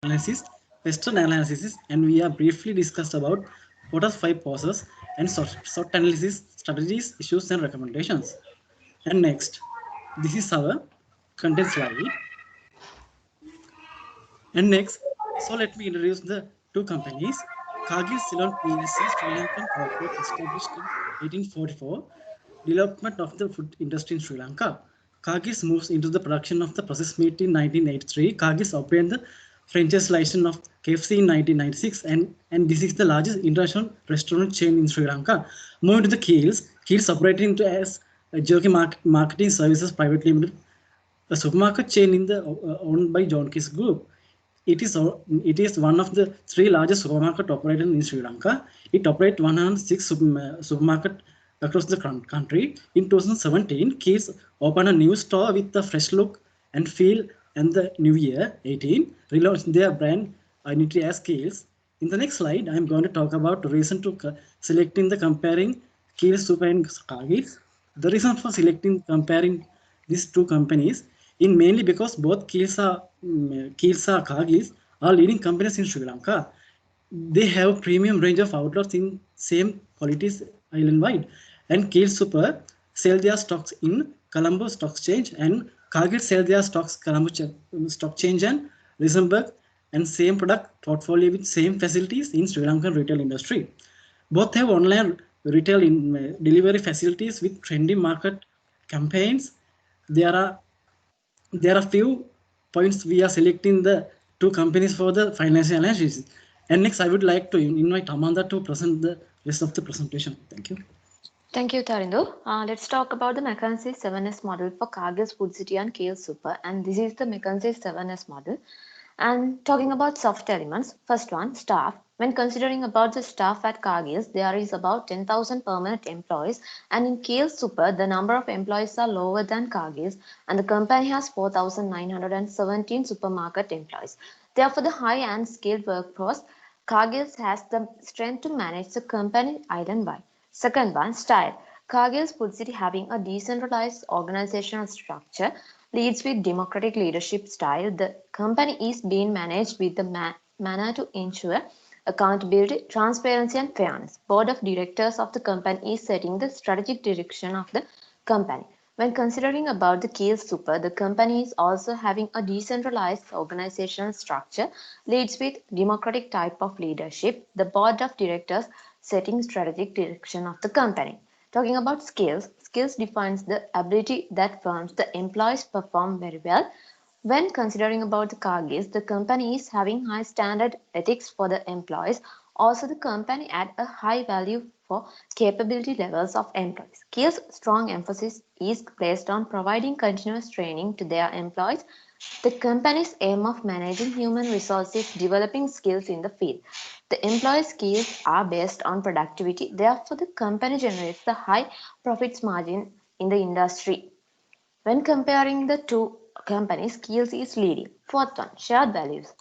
analysis, Western analysis, and we are briefly discussed about what are five pauses and SWOT analysis strategies, issues, and recommendations. And next, this is our content slide. And next, so let me introduce the two companies. Cargill Ceylon PLC, Sri Lankan corporate established in 1844, development of the food industry in Sri Lanka. Cargill moves into the production of the processed meat in 1983. Cargill obtained the franchise license of KFC in 1996, and this is the largest international restaurant chain in Sri Lanka. Moving to the Keels, Keels operating into as a Jockey Marketing Services Private Limited, a supermarket chain in the owned by John Keys Group. It is one of the three largest supermarket operators in Sri Lanka. It operates 106 supermarket across the country. In 2017, Keys opened a new store with a fresh look and feel, and the new year 18 relaunched their brand identity as Keys. In the next slide, I am going to talk about the reason to selecting the comparing Keys Super and Cargill. The reason for selecting comparing these two companies in mainly because both Kilsa Cargills are leading companies in Sri Lanka. They have premium range of outlets in same qualities island wide, and Keel Super sell their stocks in Colombo Stock Exchange, and Cargill sell their stocks Colombo Stock Exchange and Luxembourg, and same product portfolio with same facilities in Sri Lankan retail industry. Both have online retail in delivery facilities with trendy market campaigns. There are there are few points we are selecting the two companies for the financial analysis. And next, I would like to invite Amanda to present the rest of the presentation. Thank you. Thank you, Tarindu. Let's talk about the McKinsey 7S model for Cargill's Food City and KL Super. And this is the McKinsey 7S model. And talking about soft elements, first one, staff. When considering about the staff at Cargill's, there is about 10,000 permanent employees. And in KL Super, the number of employees are lower than Cargill's. And the company has 4,917 supermarket employees. Therefore, the high and skilled workforce, Cargill's has the strength to manage the company island-wide. Second one, style. Cargill's Food City having a decentralized organizational structure leads with democratic leadership style. The company is being managed with the manner to ensure accountability, transparency and fairness. Board of directors of the company is setting the strategic direction of the company. When considering about the KL Super, the company is also having a decentralized organizational structure, leads with democratic type of leadership. The board of directors setting strategic direction of the company. Talking about skills, skills defines the ability that firms the employees perform very well. When considering about the Cargills, the company is having high standard ethics for the employees. Also, the company add a high value for capability levels of employees. Skills strong emphasis is placed on providing continuous training to their employees. The company's aim of managing human resources developing skills in the field. The employee skills are based on productivity. Therefore, the company generates the high profits margin in the industry. When comparing the two companies, Skills is leading. Fourth one, shared values.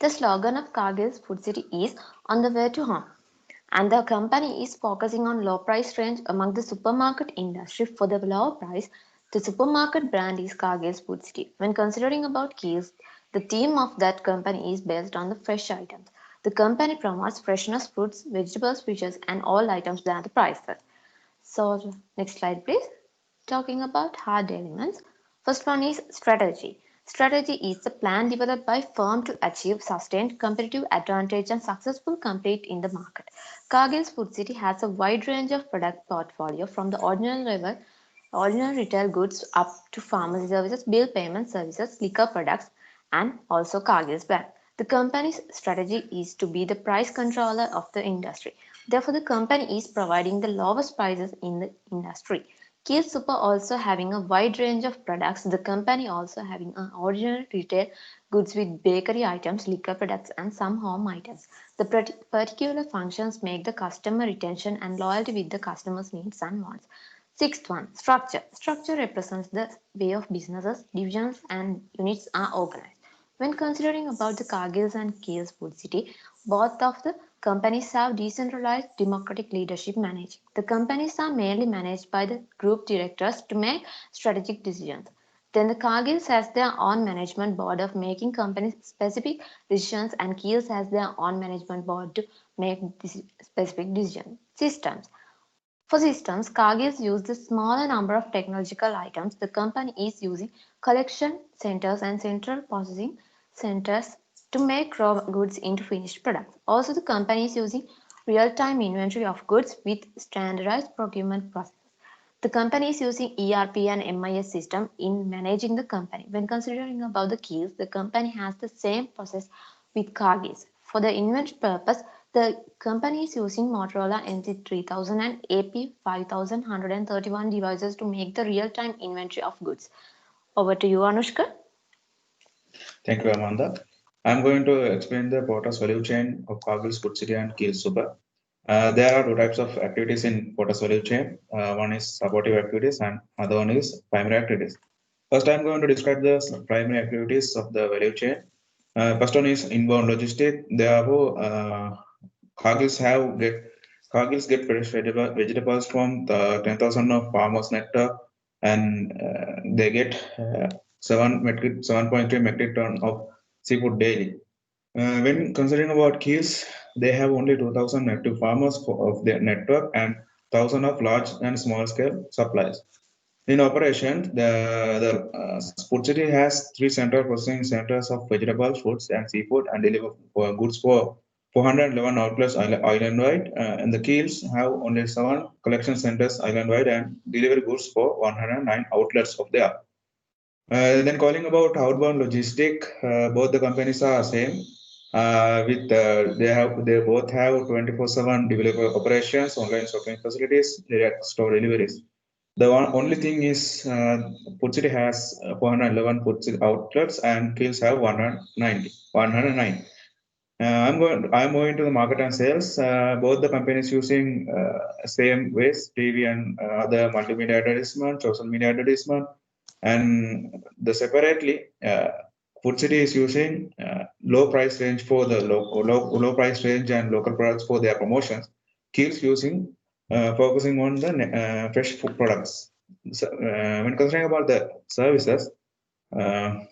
The slogan of Cargill's Food City is on the way to home. And the company is focusing on low price range among the supermarket industry. For the low price, the supermarket brand is Cargill's Food City. When considering about Keys, the theme of that company is based on the fresh items. The company promotes freshness, fruits, vegetables, fishes, and all items than the prices. So, next slide, please. Talking about hard elements. First one is strategy. Strategy is the plan developed by firm to achieve sustained competitive advantage and successful compete in the market. Cargill's Food City has a wide range of product portfolio from the ordinary retail goods up to pharmacy services, bill payment services, liquor products, and also Cargill's brand. The company's strategy is to be the price controller of the industry. Therefore, the company is providing the lowest prices in the industry. Key Super also having a wide range of products. The company also having an ordinary retail goods with bakery items, liquor products, and some home items. The particular functions make the customer retention and loyalty with the customer's needs and wants. Sixth one, structure. Structure represents the way of businesses, divisions, and units are organized. When considering about the Cargill's and Kiehl's Food City, both of the companies have decentralized democratic leadership managing. The companies are mainly managed by the group directors to make strategic decisions. Then the Cargills has their own management board of making company specific decisions, and Keels has their own management board to make specific decision systems. For systems, Cargills use the smaller number of technological items. The company is using collection centers and central processing centers to make raw goods into finished products. Also, the company is using real-time inventory of goods with standardized procurement process. The company is using ERP and MIS system in managing the company. When considering about the keys, the company has the same process with Cargills. For the inventory purpose, the company is using Motorola NC3000 and AP5131 devices to make the real-time inventory of goods. Over to you, Anushka. Thank you, Amanda. I'm going to explain the Porter's value chain of Cargill's Food City and Keels Super. There are two types of activities in Porter's value chain. One is supportive activities and other one is primary activities. First, I'm going to describe the primary activities of the value chain. First one is inbound logistics. Therefore, Cargills get fresh vegetables from the 10,000 of farmers network, and they get 7.3 metric ton of seafood daily. When considering about Keels, they have only 2,000 active farmers of their network and 1,000 of large and small scale supplies. In operation, the Food City has three central processing centers of vegetables, fruits, and seafood, and deliver goods for 411 outlets island-wide. And the Keels have only 7 collection centers island-wide and deliver goods for 109 outlets of there. Then calling about outbound logistic, both the companies are same. They both have 24/7 developer operations, online shopping facilities, direct store deliveries. The only thing is, Food City has 411 Food City outlets and Keels have 109. I'm going to the market and sales. Both the companies using same ways, TV and other multimedia advertisement, social media advertisement, and the separately. Food City is using low price range for the low price range and local products for their promotions. Keels using focusing on the fresh food products. So, when considering about the services, uh,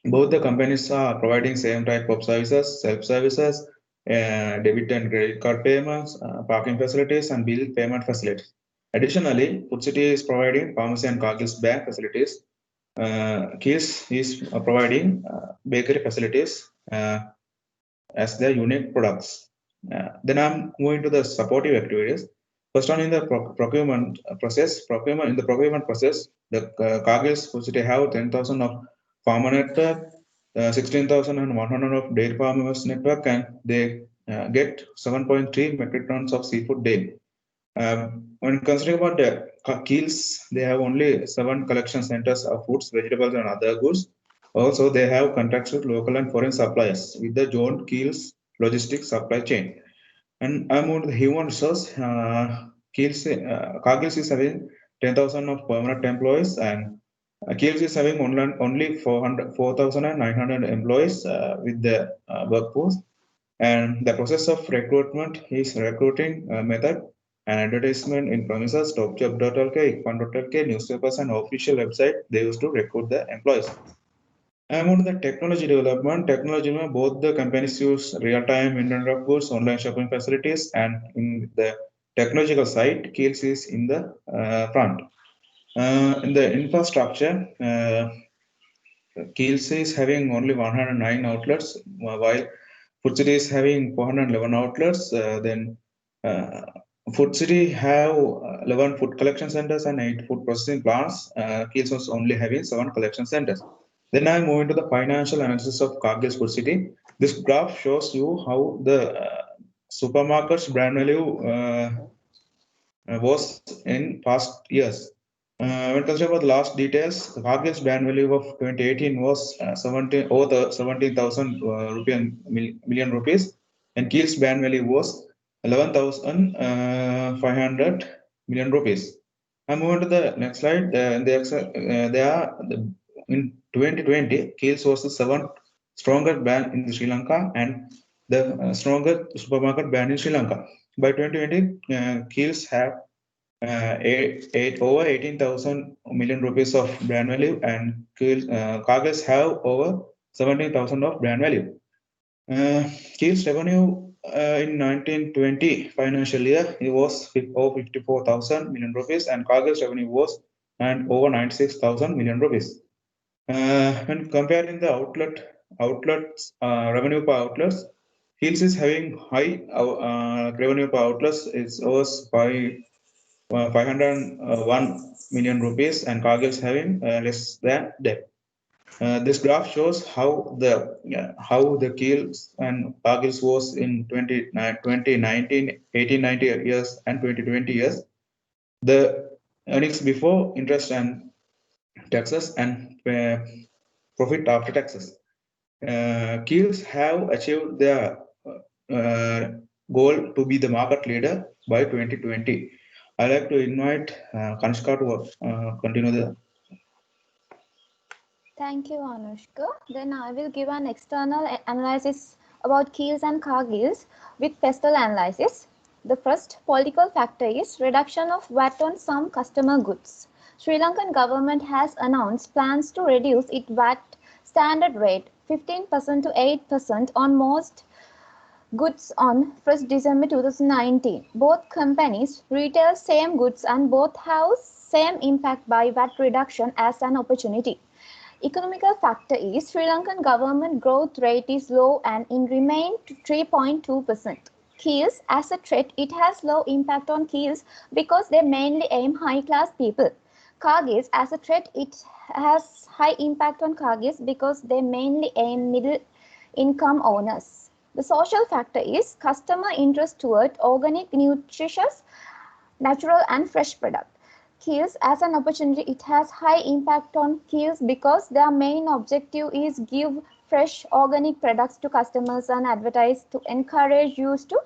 both the companies are providing same type of services, self-services, debit and credit card payments, parking facilities, and bill payment facilities. Additionally, Food City is providing pharmacy and Cargill's bank facilities. Keels is providing bakery facilities as their unique products. Then I'm moving to the supportive activities. First one in the procurement process. In the procurement process, the Cargill's Food City have 10,000 of farmer network, 16,100 of dairy farmers network, and they get 7.3 metric tons of seafood daily. When considering about the Keels, they have only 7 collection centers of foods, vegetables, and other goods. Also, they have contracts with local and foreign suppliers with the John Keels logistics supply chain. And I'm on the human resource. Cargills is having 10,000 of permanent employees, and Keels is having only 4,900 employees with the workforce. And the process of recruitment is recruiting method and advertisement in premises, topjob.lk, ikfan.lk, newspapers, and official website. They used to recruit the employees. And on the technology development, both the companies use real-time internet of goods, online shopping facilities, and in the technological side, Keels is in the front. In the infrastructure, Keels is having only 109 outlets, while Food City is having 411 outlets. Then Food City have 11 food collection centers and 8 food processing plants. Keels was only having 7 collection centers. Then I move into the financial analysis of Cargill's Food City. This graph shows you how the supermarket's brand value was in past years. When considering about the last details, the Cargill's brand value of 2018 was 17,000 million rupees, and Keel's brand value was 11,500 million rupees. I'm moving to the next slide. In 2020, Keels was the 7th strongest brand in Sri Lanka and the strongest supermarket brand in Sri Lanka. By 2020, Keels have over 18,000 million rupees of brand value, and Cargill's have over 17,000 of brand value. Keel's revenue in 1920 financial year it was over 54,000 million rupees, and Cargill's revenue was and over 96,000 million rupees. When comparing the outlets revenue per outlets, Keel's is having high revenue per outlets. It was 501 million rupees, and Cargill's having less than that. This graph shows how the Keel's and Cargill's was in 2019, 1890 years and 2020 years. The earnings before interest and taxes and profit after taxes. Keel's have achieved their goal to be the market leader by 2020. I'd like to invite Kanishka to continue the. Thank you, Anushka. Then I will give an external analysis about Keel's and Cargill's with pestle analysis. The first political factor is reduction of VAT on some customer goods. Sri Lankan government has announced plans to reduce its VAT standard rate 15% to 8% on most goods on 1st December 2019. Both companies retail same goods and both have same impact by VAT reduction as an opportunity. Economical factor is Sri Lankan government growth rate is low and it remained 3.2%. Keel's as a threat, it has low impact on Keel's because they mainly aim high-class people. Cargill's as a threat, it has high impact on Cargill's because they mainly aim middle-income owners. The social factor is customer interest toward organic, nutritious, natural and fresh product. Keel's as an opportunity, it has high impact on Keel's because their main objective is give fresh organic products to customers and advertise to encourage use to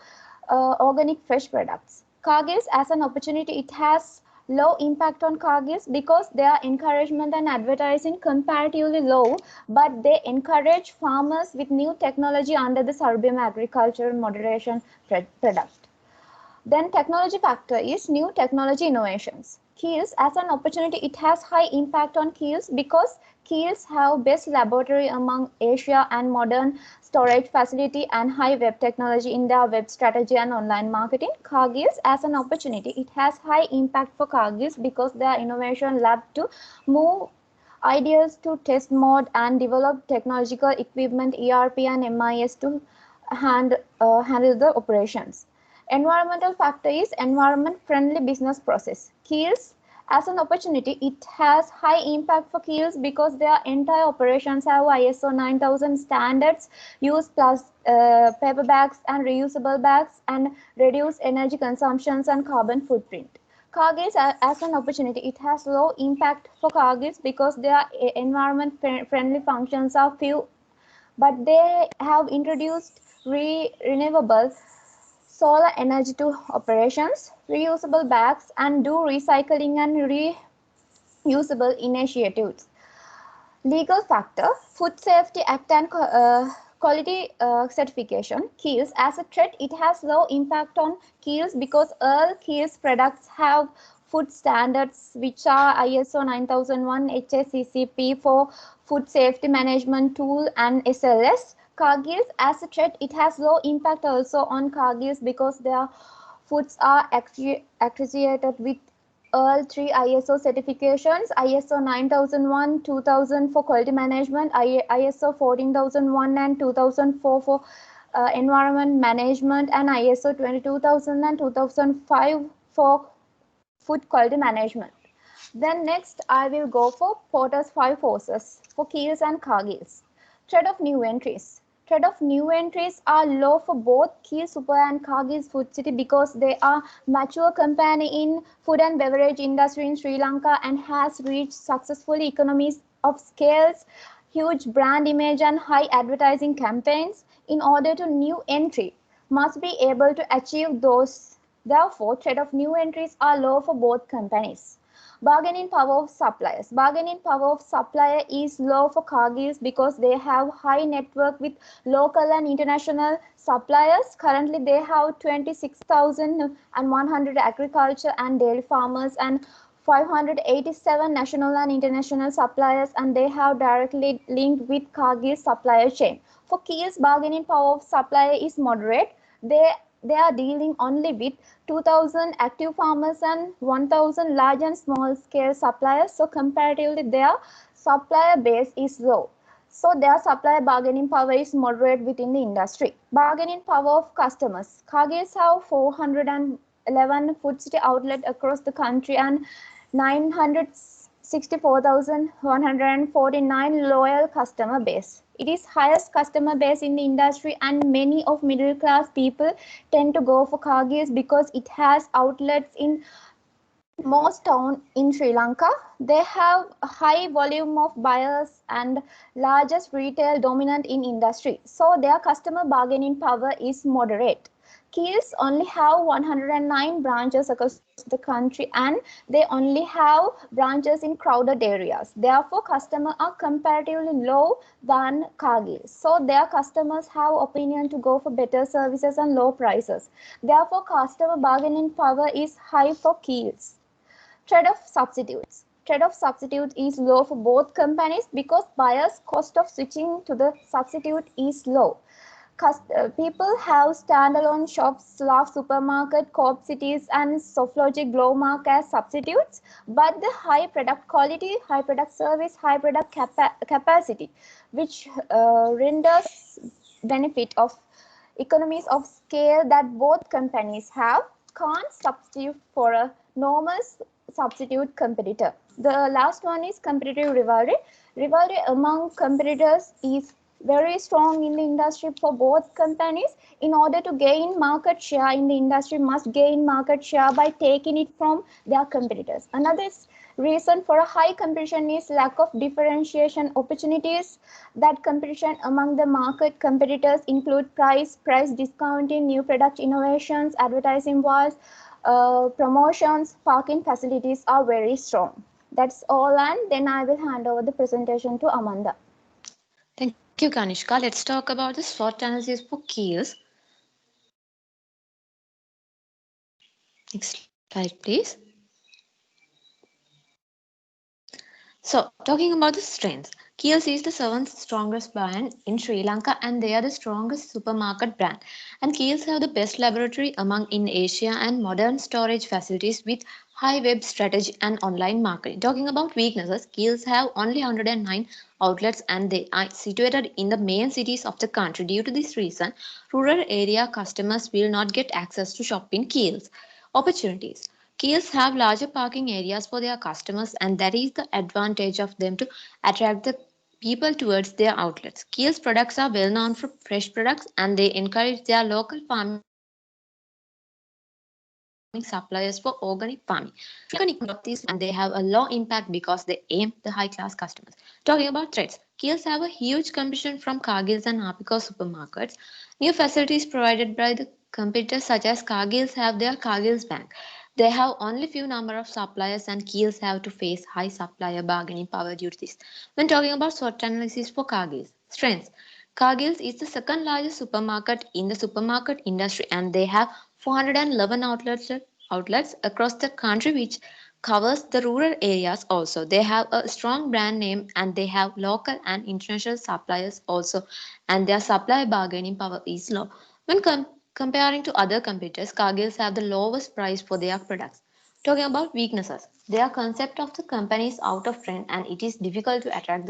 organic fresh products. Cargill's as an opportunity, it has low impact on Cargill's because their encouragement and advertising comparatively low, but they encourage farmers with new technology under the Sarbiam agricultural moderation product. Then technology factor is new technology innovations. Keel's as an opportunity, it has high impact on Keel's because Keel's have best laboratory among Asia and modern storage facility and high web technology in their web strategy and online marketing. Cargill's as an opportunity, it has high impact for Cargill's because their innovation lab to move ideas to test mode and develop technological equipment, ERP and MIS to handle the operations. Environmental factor is environment friendly business process. Keel's as an opportunity, it has high impact for Keel's because their entire operations have ISO 9000 standards, use paper bags and reusable bags, and reduce energy consumptions and carbon footprint. Cargill's as an opportunity, it has low impact for Cargill's because their environment friendly functions are few, but they have introduced renewable solar energy to operations, reusable bags, and do recycling and reusable initiatives. Legal factor, Food Safety Act and quality certification. Keel's as a threat, it has low impact on Keel's because all Keel's products have food standards which are ISO 9001, HACCP for food safety management tool and SLS. Cargill's as a threat, it has low impact also on Cargill's because their foods are accredited with all three ISO certifications: ISO 9001, 2000 for quality management, ISO 14001 and 2004 for environment management, and ISO 22000 and 2005 for food quality management. Then next, I will go for Porter's 5 forces for Keel's and Cargill's. Threat of new entries. Threat of new entries are low for both Keel's Super and Cargill's Food City because they are mature company in food and beverage industry in Sri Lanka and has reached successful economies of scales, huge brand image and high advertising campaigns. In order to new entry, must be able to achieve those. Therefore, threat of new entries are low for both companies. Bargaining power of suppliers. Bargaining power of supplier is low for Cargills because they have high network with local and international suppliers. Currently, they have 26,100 agriculture and dairy farmers and 587 national and international suppliers, and they have directly linked with Cargill's supplier chain. For Keel's bargaining power of supplier is moderate. They are dealing only with 2,000 active farmers and 1,000 large and small scale suppliers. So comparatively, their supplier base is low. So their supplier bargaining power is moderate within the industry. Bargaining power of customers. Cargills have 411 food city outlets across the country and 964,149 loyal customer base. It is highest customer base in the industry, and many of middle class people tend to go for Cargills because it has outlets in most towns in Sri Lanka. They have a high volume of buyers and largest retail dominant in industry. So their customer bargaining power is moderate. Keels only have 109 branches across the country, and they only have branches in crowded areas. Therefore, customers are comparatively low than Cargill. So their customers have opinion to go for better services and low prices. Therefore, customer bargaining power is high for Keels. Trade-off substitutes. Trade-off substitute is low for both companies because buyers' cost of switching to the substitute is low. People have standalone shops, Love Supermarket, Coop Cities, and Softlogic Glowmark as substitutes, but the high product quality, high product service, high product capacity, which renders benefit of economies of scale that both companies have, can't substitute for a normal substitute competitor. The last one is competitive rivalry. Rivalry among competitors is very strong in the industry for both companies. In order to gain market share in the industry, must gain market share by taking it from their competitors. Another reason for a high competition is lack of differentiation opportunities. That competition among the market competitors include price discounting, new product innovations, advertising wars, promotions, parking facilities are very strong. That's all, and then I will hand over the presentation to Amanda. Thank you, Kanishka. Let's talk about the SWOT analysis for Keels. Next slide, please. So, talking about the strengths, Keels is the seventh strongest brand in Sri Lanka, and they are the strongest supermarket brand. And Keels have the best laboratory among in Asia and modern storage facilities with high web strategy and online marketing. Talking about weaknesses, Keels have only 109 outlets, and they are situated in the main cities of the country. Due to this reason, rural area customers will not get access to shop in Keels. Opportunities. Keels have larger parking areas for their customers, and that is the advantage of them to attract the people towards their outlets. Keels products are well known for fresh products, and they encourage their local farming suppliers for organic farming. And they have a low impact because they aim the high class customers. Talking about threats, Keels have a huge competition from Cargills and Apico supermarkets. New facilities provided by the competitors such as Cargills have their Cargills Bank. They have only few number of suppliers, and Keels have to face high supplier bargaining power due to this. When talking about SWOT analysis for Cargills, strengths. Cargills is the second largest supermarket in the supermarket industry, and they have 411 outlets across the country, which covers the rural areas also. They have a strong brand name, and they have local and international suppliers also, and their supply bargaining power is low. When comparing to other competitors, Cargills have the lowest price for their products. Talking about weaknesses, their concept of the company is out of trend, and it is difficult to attract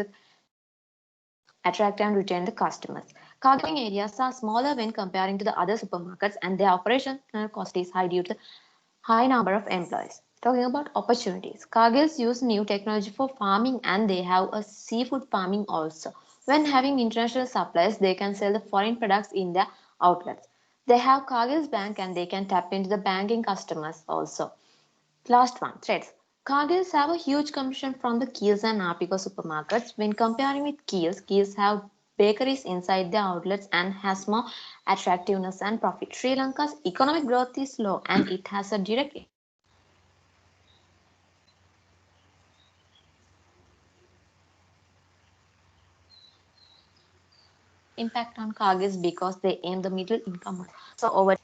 and retain the customers. Cargills areas are smaller when comparing to the other supermarkets, and their operational cost is high due to the high number of employees. Talking about opportunities, Cargills use new technology for farming, and they have a seafood farming also. When having international suppliers, they can sell the foreign products in their outlets. They have Cargills Bank, and they can tap into the banking customers also. Last one, threats. Cargills have a huge competition from the Keels and Apico supermarkets. When comparing with Keels, Keels have bakeries inside their outlets and has more attractiveness and profit. Sri Lanka's economic growth is low, and it has a direct impact on Cargill because they aim the middle income. So over.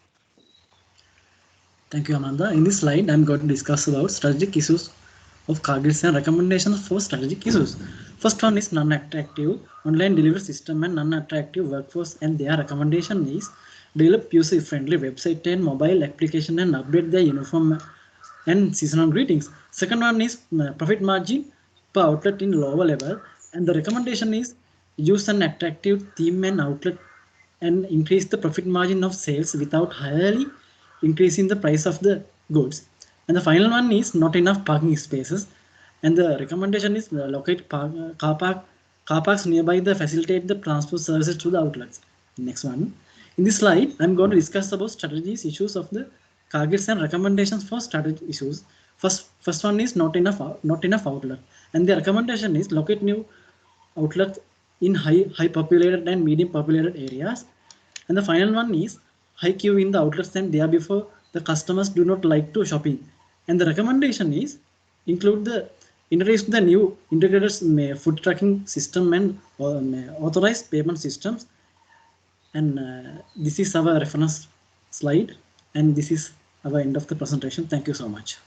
Thank you, Amanda. In this slide, I'm going to discuss about strategic issues of Cargill and recommendations for strategic issues. First one is non-attractive online delivery system and non-attractive workforce, and their recommendation is develop user-friendly website and mobile application and update their uniform and seasonal greetings. Second one is profit margin per outlet in lower level, and the recommendation is use an attractive theme and outlet and increase the profit margin of sales without highly increasing the price of the goods. And the final one is not enough parking spaces, and the recommendation is locate car parks nearby the facilitate the transport services to the outlets. Next one. In this slide, I'm going to discuss about strategies issues of the targets and recommendations for strategy issues. First one is not enough outlet, and the recommendation is locate new outlets in high populated and medium populated areas. And the final one is high queue in the outlets and therefore the customers do not like to shopping. And the recommendation is introduce the new integrated food tracking system and authorized payment systems. And this is our reference slide, and this is our end of the presentation. Thank you so much.